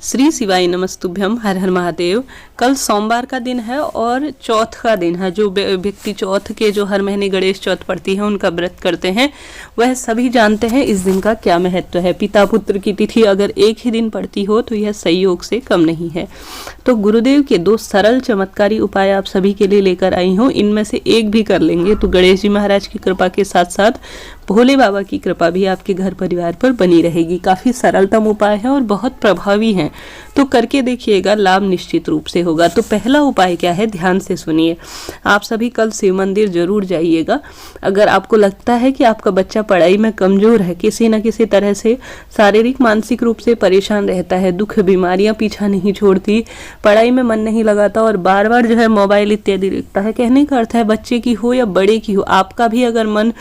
श्री शिवाय नमस्तुभ्यम। हर हर महादेव। कल सोमवार का दिन है और चौथ का दिन है। जो व्यक्ति चौथ के जो हर महीने गणेश चौथ पड़ती है उनका व्रत करते हैं वह सभी जानते हैं इस दिन का क्या महत्व है। पिता पुत्र की तिथि अगर एक ही दिन पड़ती हो तो यह संयोग से कम नहीं है। तो गुरुदेव के दो सरल चमत्कारी उपाय आप सभी के लिए लेकर आई हूँ। इनमें से एक भी कर लेंगे तो गणेश जी महाराज की कृपा के साथ साथ भोले बाबा की कृपा भी आपके घर परिवार पर बनी रहेगी। काफी सरलतम उपाय है और बहुत प्रभावी है, तो करके देखिएगा, लाभ निश्चित रूप से होगा। तो पहला उपाय क्या है, ध्यान से सुनिए। आप सभी कल शिव मंदिर जरूर जाइएगा। अगर आपको लगता है कि आपका बच्चा पढ़ाई में कमजोर है, किसी न किसी तरह से शारीरिक मानसिक रूप से परेशान रहता है, दुख बीमारियां पीछा नहीं छोड़ती, पढ़ाई में मन नहीं लगाता और बार बार जो है मोबाइल इत्यादि देखता है, कहने का अर्थ है बच्चे की हो या बड़े की हो, आपका भी अगर मन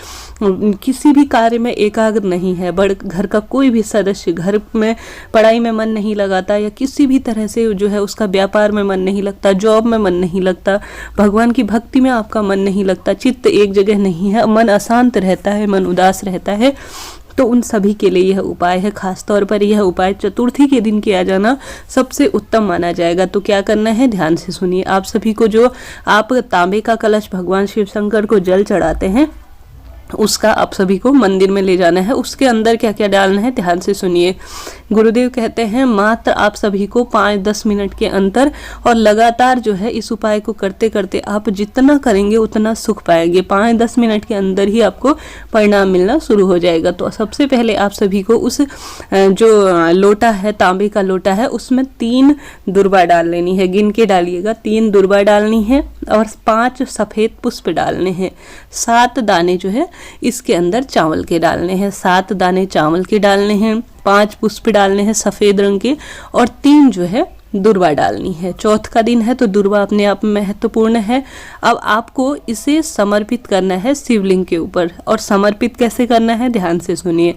किसी भी कार्य में एकाग्र नहीं है, बड़ घर का कोई भी सदस्य घर में पढ़ाई में मन नहीं लगाता या किसी भी तरह से जो है उसका व्यापार में मन नहीं लगता, जॉब में मन नहीं लगता, भगवान की भक्ति में आपका मन नहीं लगता, चित्त एक जगह नहीं है, मन अशांत रहता है, मन उदास रहता है, तो उन सभी के लिए यह उपाय है। खास तौर पर यह उपाय चतुर्थी के दिन किया जाना सबसे उत्तम माना जाएगा। तो क्या करना है, ध्यान से सुनिए। आप सभी को जो आप तांबे का कलश भगवान शिव शंकर को जल चढ़ाते हैं उसका आप सभी को मंदिर में ले जाना है। उसके अंदर क्या क्या डालना है, ध्यान से सुनिए। गुरुदेव कहते हैं मात्र आप सभी को 5-10 मिनट के अंतर और लगातार जो है इस उपाय को करते करते आप जितना करेंगे उतना सुख पाएंगे। 5-10 मिनट के अंदर ही आपको परिणाम मिलना शुरू हो जाएगा। तो सबसे पहले आप सभी को उस जो लोटा है, तांबे का लोटा है, उसमें 3 दुर्वा डाल लेनी है। गिन के डालिएगा, 3 दुर्वा डालनी है और 5 सफेद पुष्प डालने हैं। 7 दाने जो है इसके अंदर चावल के डालने हैं। 7 दाने चावल के डालने हैं, 5 पुष्प डालने हैं सफेद रंग के और 3 जो है दुर्वा डालनी है। चौथ का दिन है तो दुर्वा अपने आप में महत्वपूर्ण है। अब आपको इसे समर्पित करना है शिवलिंग के ऊपर। और समर्पित कैसे करना है, ध्यान से सुनिए।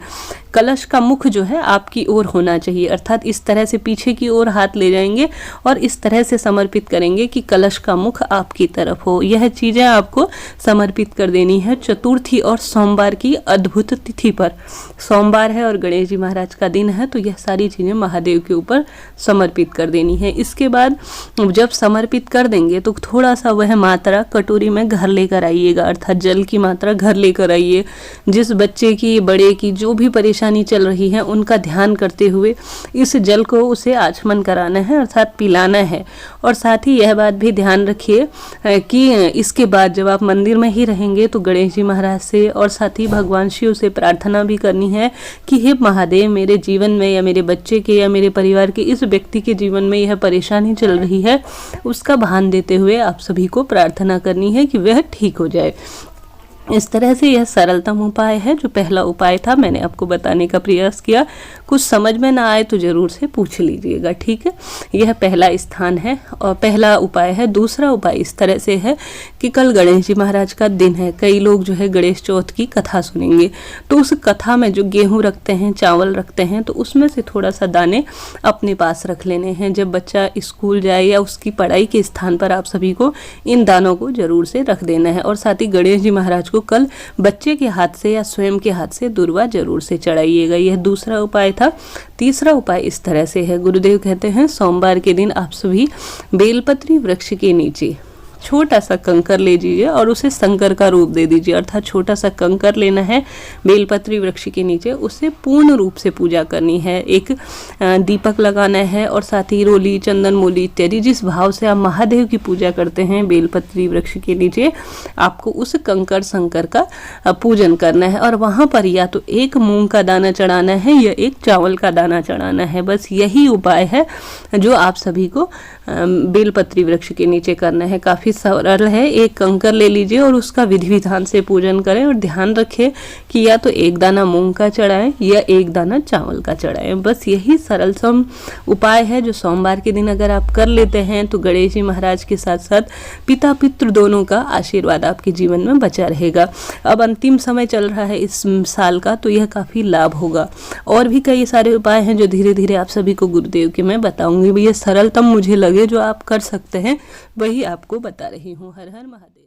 कलश का मुख जो है आपकी ओर होना चाहिए, अर्थात इस तरह से पीछे की ओर हाथ ले जाएंगे और इस तरह से समर्पित करेंगे कि कलश का मुख आपकी तरफ हो। यह चीजें आपको समर्पित कर देनी है चतुर्थी और सोमवार की अद्भुत तिथि पर। सोमवार है और गणेश जी महाराज का दिन है, तो यह सारी चीजें महादेव के ऊपर समर्पित कर देनी है। इसके बाद जब समर्पित कर देंगे तो थोड़ा सा वह मात्रा कटोरी में घर लेकर आइएगा, अर्थात जल की मात्रा घर लेकर आइए। जिस बच्चे की, बड़े की जो भी परेशानी चल रही है उनका ध्यान करते हुए इस जल को उसे आचमन कराना है, अर्थात पिलाना है। और साथ ही यह बात भी ध्यान रखिए कि इसके बाद जब आप मंदिर में ही रहेंगे तो गणेश जी महाराज से और साथ ही भगवान शिव से प्रार्थना भी करनी है कि हे महादेव, मेरे जीवन में या मेरे बच्चे के या मेरे परिवार के इस व्यक्ति के जीवन में यह परेशानी चल रही है, उसका भान देते हुए आप सभी को प्रार्थना करनी है कि वह ठीक हो जाए। इस तरह से यह सरलतम उपाय है। जो पहला उपाय था मैंने आपको बताने का प्रयास किया। कुछ समझ में ना आए तो जरूर से पूछ लीजिएगा, ठीक है। यह पहला स्थान है और पहला उपाय है। दूसरा उपाय इस तरह से है कि कल गणेश जी महाराज का दिन है। कई लोग जो है गणेश चौथ की कथा सुनेंगे, तो उस कथा में जो गेहूं रखते हैं, चावल रखते हैं, तो उसमें से थोड़ा सा दाने अपने पास रख लेने हैं। जब बच्चा स्कूल जाए या उसकी पढ़ाई के स्थान पर आप सभी को इन दानों को जरूर से रख देना है। और साथ ही गणेश जी महाराज को कल बच्चे के हाथ से या स्वयं के हाथ से दुर्वा जरूर से चढ़ाइएगा। यह दूसरा उपाय था। तीसरा उपाय इस तरह से है। गुरुदेव कहते हैं सोमवार के दिन आप सभी बेलपत्री वृक्ष के नीचे छोटा सा कंकर ले लीजिए और उसे शंकर का रूप दे दीजिए, अर्थात छोटा सा कंकर लेना है बेलपत्री वृक्ष के नीचे, उसे पूर्ण रूप से पूजा करनी है। एक दीपक लगाना है और साथ ही रोली, चंदन, मूली इत्यादि जिस भाव से आप महादेव की पूजा करते हैं बेलपत्री वृक्ष के नीचे आपको उस कंकर शंकर का पूजन करना है। और वहां पर या तो एक मूंग का दाना चढ़ाना है या एक चावल का दाना चढ़ाना है। बस यही उपाय है जो आप सभी को बेलपत्री वृक्ष के नीचे करना है। काफी सरल है। एक कंकर ले लीजिए और उसका विधि विधान से पूजन करें और ध्यान रखें कि या तो एक दाना मूंग का चढ़ाएं या एक दाना चावल का चढ़ाएं। बस यही सरलतम उपाय है जो सोमवार के दिन अगर आप कर लेते हैं तो गणेश जी महाराज के साथ साथ पिता पितृ दोनों का आशीर्वाद आपके जीवन में बचा रहेगा। अब अंतिम समय चल रहा है इस साल का, तो यह काफी लाभ होगा। और भी कई सारे उपाय हैं जो धीरे धीरे आप सभी को गुरुदेव के मैं बताऊंगी। ये सरलतम मुझे लगे जो आप कर सकते हैं वही आपको बता रही हूँ। हर हर महादेव।